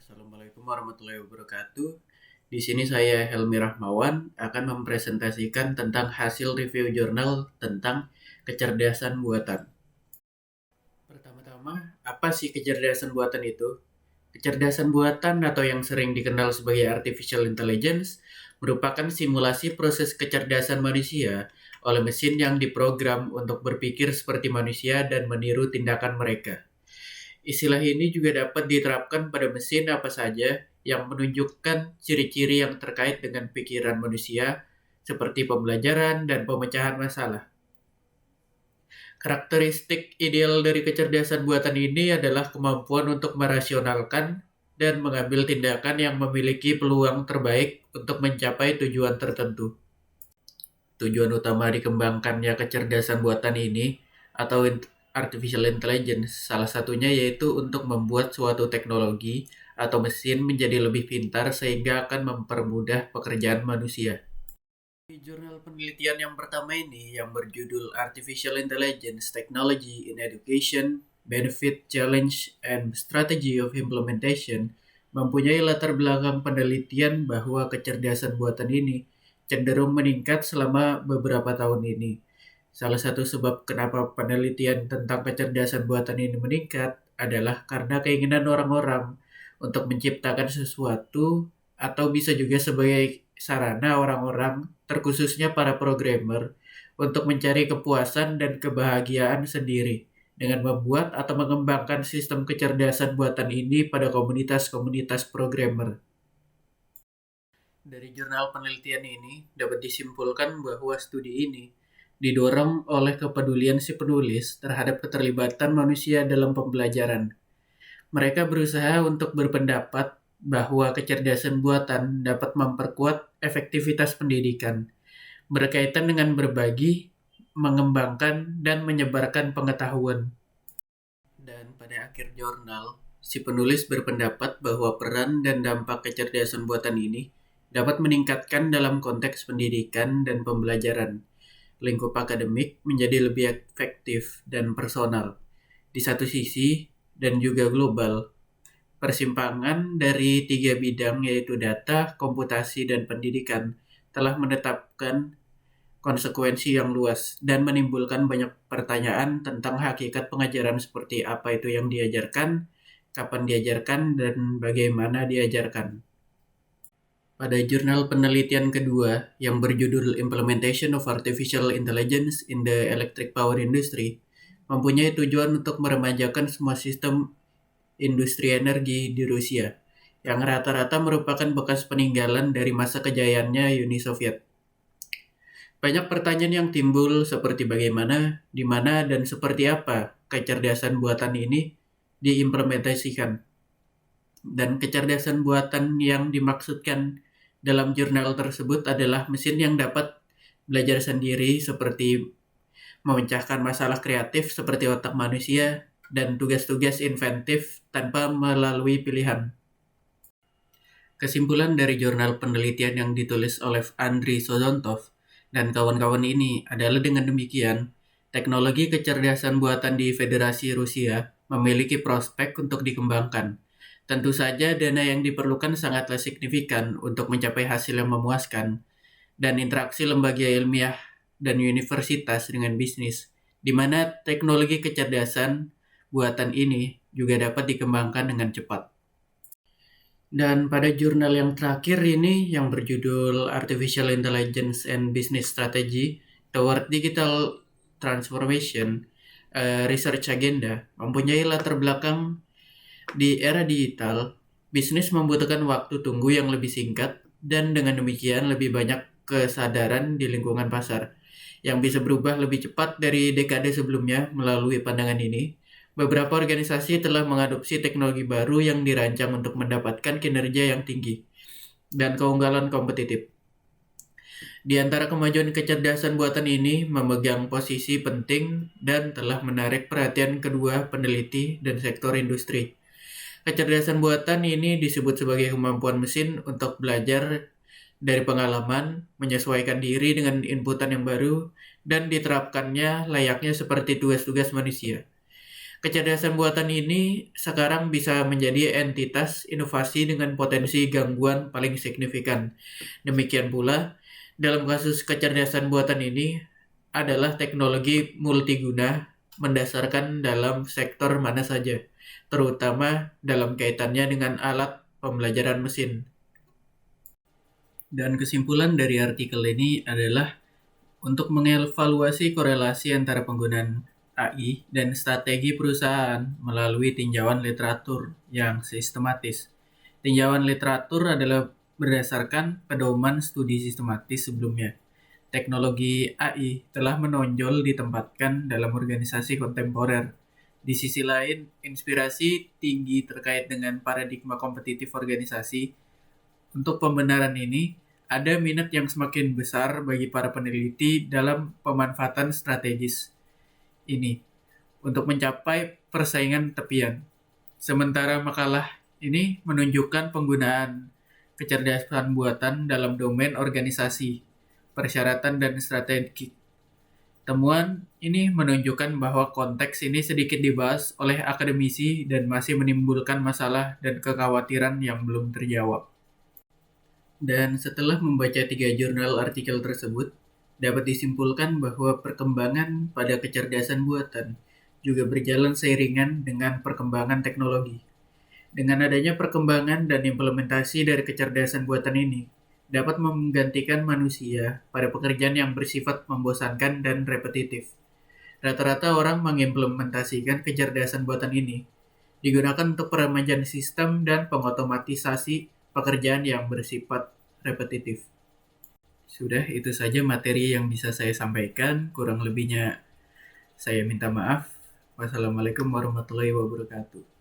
Assalamualaikum warahmatullahi wabarakatuh. Di sini saya Helmi Rahmawan akan mempresentasikan tentang hasil review jurnal tentang kecerdasan buatan. Pertama-tama, apa sih kecerdasan buatan itu? Kecerdasan buatan atau yang sering dikenal sebagai artificial intelligence merupakan simulasi proses kecerdasan manusia oleh mesin yang diprogram untuk berpikir seperti manusia dan meniru tindakan mereka. Istilah ini juga dapat diterapkan pada mesin apa saja yang menunjukkan ciri-ciri yang terkait dengan pikiran manusia, seperti pembelajaran dan pemecahan masalah. Karakteristik ideal dari kecerdasan buatan ini adalah kemampuan untuk merasionalkan dan mengambil tindakan yang memiliki peluang terbaik untuk mencapai tujuan tertentu. Tujuan utama dikembangkannya kecerdasan buatan ini atau artificial intelligence salah satunya yaitu untuk membuat suatu teknologi atau mesin menjadi lebih pintar sehingga akan mempermudah pekerjaan manusia. Di jurnal penelitian yang pertama ini yang berjudul Artificial Intelligence Technology in Education, Benefit, Challenge, and Strategy of Implementation mempunyai latar belakang penelitian bahwa kecerdasan buatan ini cenderung meningkat selama beberapa tahun ini. Salah satu sebab kenapa penelitian tentang kecerdasan buatan ini meningkat adalah karena keinginan orang-orang untuk menciptakan sesuatu atau bisa juga sebagai sarana orang-orang, terkhususnya para programmer, untuk mencari kepuasan dan kebahagiaan sendiri dengan membuat atau mengembangkan sistem kecerdasan buatan ini pada komunitas-komunitas programmer. Dari jurnal penelitian ini dapat disimpulkan bahwa studi ini didorong oleh kepedulian si penulis terhadap keterlibatan manusia dalam pembelajaran. Mereka berusaha untuk berpendapat bahwa kecerdasan buatan dapat memperkuat efektivitas pendidikan, berkaitan dengan berbagi, mengembangkan, dan menyebarkan pengetahuan. Dan pada akhir jurnal, si penulis berpendapat bahwa peran dan dampak kecerdasan buatan ini dapat meningkatkan dalam konteks pendidikan dan pembelajaran. Lingkup akademik menjadi lebih efektif dan personal di satu sisi dan juga global. Persimpangan dari tiga bidang yaitu data, komputasi, dan pendidikan telah menetapkan konsekuensi yang luas dan menimbulkan banyak pertanyaan tentang hakikat pengajaran seperti apa itu yang diajarkan, kapan diajarkan, dan bagaimana diajarkan. Pada jurnal penelitian kedua yang berjudul Implementation of Artificial Intelligence in the Electric Power Industry mempunyai tujuan untuk meremajakan semua sistem industri energi di Rusia yang rata-rata merupakan bekas peninggalan dari masa kejayaannya Uni Soviet. Banyak pertanyaan yang timbul seperti bagaimana, di mana, dan seperti apa kecerdasan buatan ini diimplementasikan. Dan kecerdasan buatan yang dimaksudkan dalam jurnal tersebut adalah mesin yang dapat belajar sendiri seperti memecahkan masalah kreatif seperti otak manusia dan tugas-tugas inventif tanpa melalui pilihan. Kesimpulan dari jurnal penelitian yang ditulis oleh Andriy Sozontov dan kawan-kawan ini adalah dengan demikian, teknologi kecerdasan buatan di Federasi Rusia memiliki prospek untuk dikembangkan. Tentu saja dana yang diperlukan sangatlah signifikan untuk mencapai hasil yang memuaskan, dan interaksi lembaga ilmiah dan universitas dengan bisnis, di mana teknologi kecerdasan buatan ini juga dapat dikembangkan dengan cepat. Dan pada jurnal yang terakhir ini yang berjudul Artificial Intelligence and Business Strategy Toward Digital Transformation, Research Agenda mempunyai latar belakang di era digital. Bisnis membutuhkan waktu tunggu yang lebih singkat dan dengan demikian lebih banyak kesadaran di lingkungan pasar yang bisa berubah lebih cepat dari dekade sebelumnya. Melalui pandangan ini, beberapa organisasi telah mengadopsi teknologi baru yang dirancang untuk mendapatkan kinerja yang tinggi dan keunggulan kompetitif. Di antara kemajuan kecerdasan buatan ini memegang posisi penting dan telah menarik perhatian kedua peneliti dan sektor industri. Kecerdasan buatan ini disebut sebagai kemampuan mesin untuk belajar dari pengalaman, menyesuaikan diri dengan inputan yang baru, dan diterapkannya layaknya seperti tugas-tugas manusia. Kecerdasan buatan ini sekarang bisa menjadi entitas inovasi dengan potensi gangguan paling signifikan. Demikian pula, dalam kasus kecerdasan buatan ini adalah teknologi multiguna mendasarkan dalam sektor mana saja, terutama dalam kaitannya dengan alat pembelajaran mesin. Dan kesimpulan dari artikel ini adalah untuk mengevaluasi korelasi antara penggunaan AI dan strategi perusahaan melalui tinjauan literatur yang sistematis. Tinjauan literatur adalah berdasarkan pedoman studi sistematis sebelumnya. Teknologi AI telah menonjol ditempatkan dalam organisasi kontemporer. Di sisi lain, inspirasi tinggi terkait dengan paradigma kompetitif organisasi. Untuk pembenaran ini, ada minat yang semakin besar bagi para peneliti dalam pemanfaatan strategis ini untuk mencapai persaingan tepian. Sementara makalah ini menunjukkan penggunaan kecerdasan buatan dalam domain organisasi, persyaratan, dan strategi. Temuan ini menunjukkan bahwa konteks ini sedikit dibahas oleh akademisi dan masih menimbulkan masalah dan kekhawatiran yang belum terjawab. Dan setelah membaca 3 jurnal artikel tersebut, dapat disimpulkan bahwa perkembangan pada kecerdasan buatan juga berjalan seiringan dengan perkembangan teknologi. Dengan adanya perkembangan dan implementasi dari kecerdasan buatan ini, dapat menggantikan manusia pada pekerjaan yang bersifat membosankan dan repetitif. Rata-rata orang mengimplementasikan kecerdasan buatan ini digunakan untuk peremajaan sistem dan pengotomatisasi pekerjaan yang bersifat repetitif. Sudah, itu saja materi yang bisa saya sampaikan. Kurang lebihnya saya minta maaf. Wassalamualaikum warahmatullahi wabarakatuh.